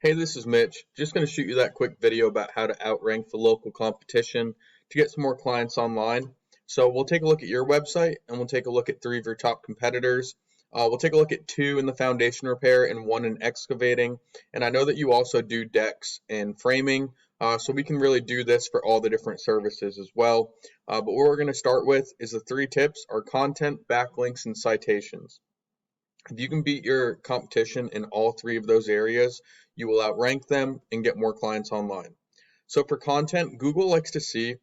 Hey, this is Mitch. Just going to shoot you that quick video about how to outrank the local competition to get some more clients online. So we'll take a look at your website and we'll take a look at three of your top competitors. We'll take a look at two in the foundation repair and one in excavating. And I know that you also do decks and framing, so we can really do this for all the different services as well. But what we're going to start with is the three tips are content, backlinks, and citations. If you can beat your competition in all three of those areas, you will outrank them and get more clients online. So for content, Google likes to see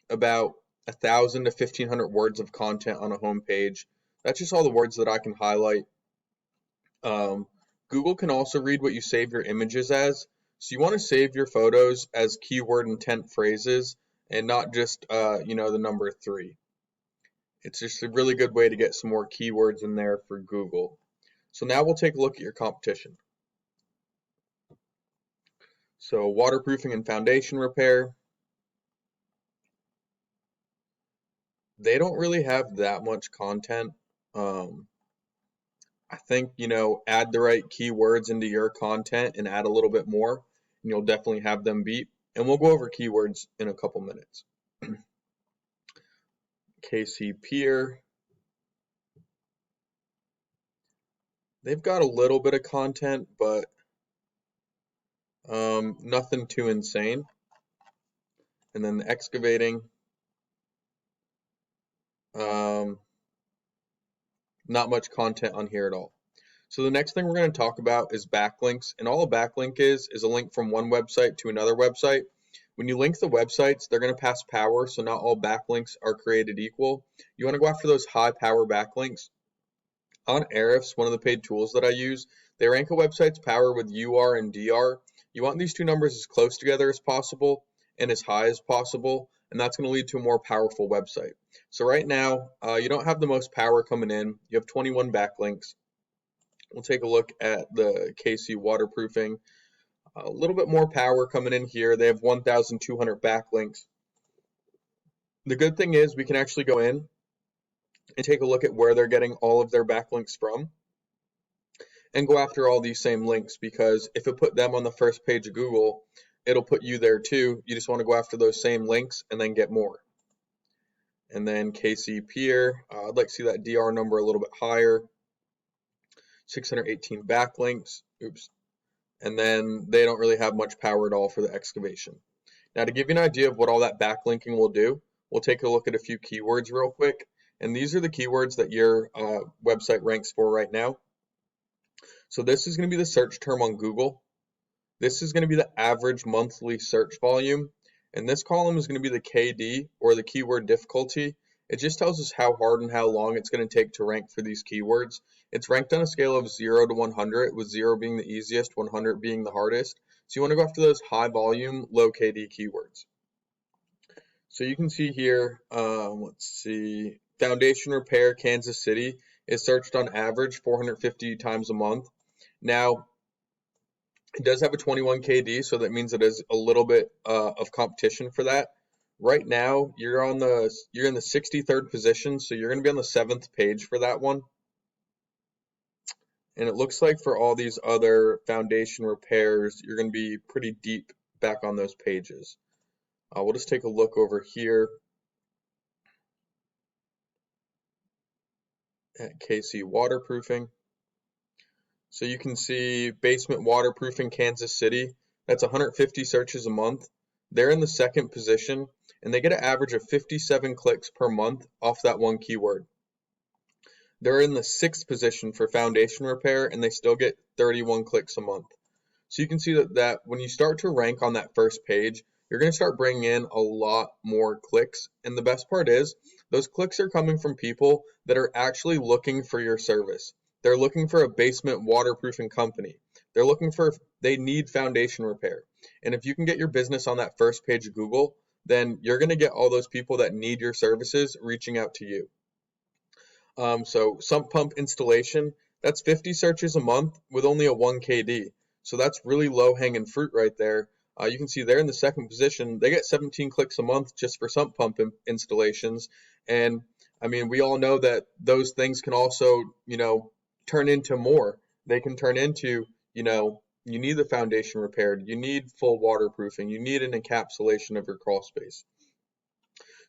about 1,000 to 1,500 words of content on a home page. That's just all the words that I can highlight. Google can also read what you save your images as. So you want to save your photos as keyword intent phrases and not just the number 3. It's just a really good way to get some more keywords in there for Google. So now we'll take a look at your competition. So waterproofing and foundation repair. They don't really have that much content. I think, add the right keywords into your content and add a little bit more, and you'll definitely have them beat. And we'll go over keywords in a couple minutes. KC Pier. They've got a little bit of content, but nothing too insane. And then the excavating. Not much content on here at all. So the next thing we're going to talk about is backlinks. And all a backlink is a link from one website to another website. When you link the websites, they're going to pass power, so not all backlinks are created equal. You want to go after those high power backlinks. On Ahrefs, one of the paid tools that I use, they rank a website's power with UR and DR. You want these two numbers as close together as possible and as high as possible, and that's going to lead to a more powerful website. So right now, you don't have the most power coming in. You have 21 backlinks. We'll take a look at the KC waterproofing. A little bit more power coming in here. They have 1,200 backlinks. The good thing is we can actually go in and take a look at where they're getting all of their backlinks from and go after all these same links, because if it put them on the first page of Google, it'll put you there too. You just want to go after those same links and then get more. And then KC Pier, I'd like to see that DR number a little bit higher. 618 backlinks. Oops. And then they don't really have much power at all for the excavation. Now, to give you an idea of what all that backlinking will do, we'll take a look at a few keywords real quick. And these are the keywords that your website ranks for right now. So this is going to be the search term on Google. This is going to be the average monthly search volume. And this column is going to be the KD, or the keyword difficulty. It just tells us how hard and how long it's going to take to rank for these keywords. It's ranked on a scale of 0 to 100, with 0 being the easiest, 100 being the hardest. So you want to go after those high volume, low KD keywords. So you can see here, let's see, foundation repair, Kansas City is searched on average 450 times a month. Now, it does have a 21 KD, so that means it is a little bit of competition for that. Right now, you're in the 63rd position, so you're going to be on the 7th page for that one. And it looks like for all these other foundation repairs, you're going to be pretty deep back on those pages. We'll just take a look over here at KC waterproofing. So you can see basement waterproofing Kansas City. That's 150 searches a month. They're in the 2nd position, and they get an average of 57 clicks per month off that one keyword. They're in the 6th position for foundation repair, and they still get 31 clicks a month. So you can see that when you start to rank on that first page, you're going to start bringing in a lot more clicks. And the best part is, those clicks are coming from people that are actually looking for your service. They're looking for a basement waterproofing company. They need foundation repair. And if you can get your business on that first page of Google, then you're going to get all those people that need your services reaching out to you. So sump pump installation, that's 50 searches a month with only a 1 KD. So that's really low hanging fruit right there. You can see they're in the 2nd position. They get 17 clicks a month just for sump pump installations. And I mean, we all know that those things can also, turn into more. They can turn into, you need the foundation repaired, you need full waterproofing, you need an encapsulation of your crawl space.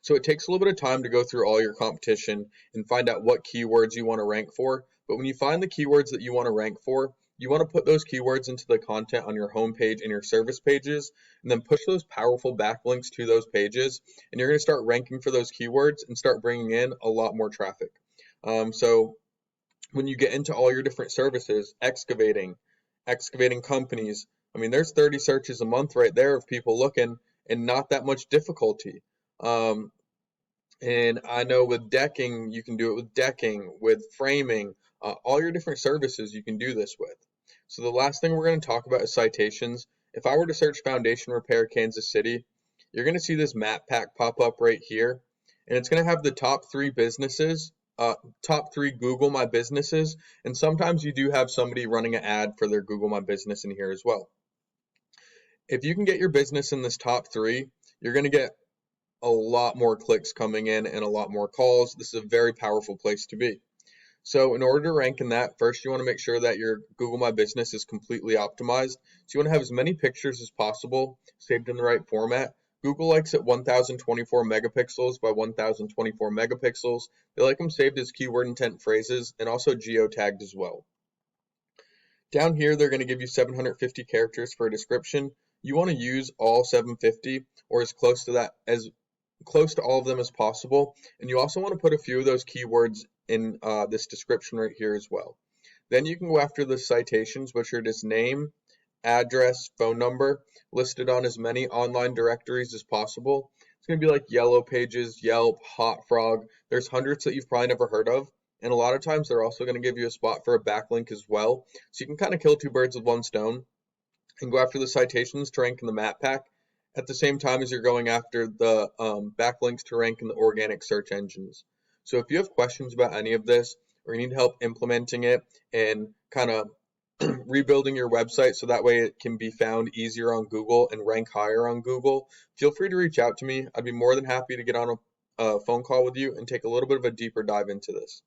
So it takes a little bit of time to go through all your competition and find out what keywords you want to rank for. But when you find the keywords that you want to rank for, you want to put those keywords into the content on your homepage and your service pages, and then push those powerful backlinks to those pages. And you're going to start ranking for those keywords and start bringing in a lot more traffic. So when you get into all your different services, excavating companies, I mean, there's 30 searches a month right there of people looking and not that much difficulty. Um, and I know with decking, you can do it with decking, with framing, all your different services you can do this with. So the last thing we're going to talk about is citations. If I were to search foundation repair Kansas City, you're going to see this map pack pop up right here. And it's going to have the top 3 businesses, top 3 Google My Businesses. And sometimes you do have somebody running an ad for their Google My Business in here as well. If you can get your business in this top 3, you're going to get a lot more clicks coming in and a lot more calls. This is a very powerful place to be. So in order to rank in that, first you want to make sure that your Google My Business is completely optimized. So you want to have as many pictures as possible saved in the right format. Google likes it 1024 megapixels by 1024 megapixels. They like them saved as keyword intent phrases and also geotagged as well. Down here, they're going to give you 750 characters for a description. You want to use all 750 or as close to that, as close to all of them as possible. And you also want to put a few of those keywords in this description right here as well. Then you can go after the citations, which are just name, address, phone number, listed on as many online directories as possible. It's going to be like Yellow Pages, Yelp, Hot Frog. There's hundreds that you've probably never heard of. And a lot of times they're also going to give you a spot for a backlink as well. So you can kind of kill 2 birds with 1 stone and go after the citations to rank in the map pack at the same time as you're going after the backlinks to rank in the organic search engines. So if you have questions about any of this or you need help implementing it and kind of rebuilding your website so that way it can be found easier on Google and rank higher on Google, feel free to reach out to me. I'd be more than happy to get on a phone call with you and take a little bit of a deeper dive into this.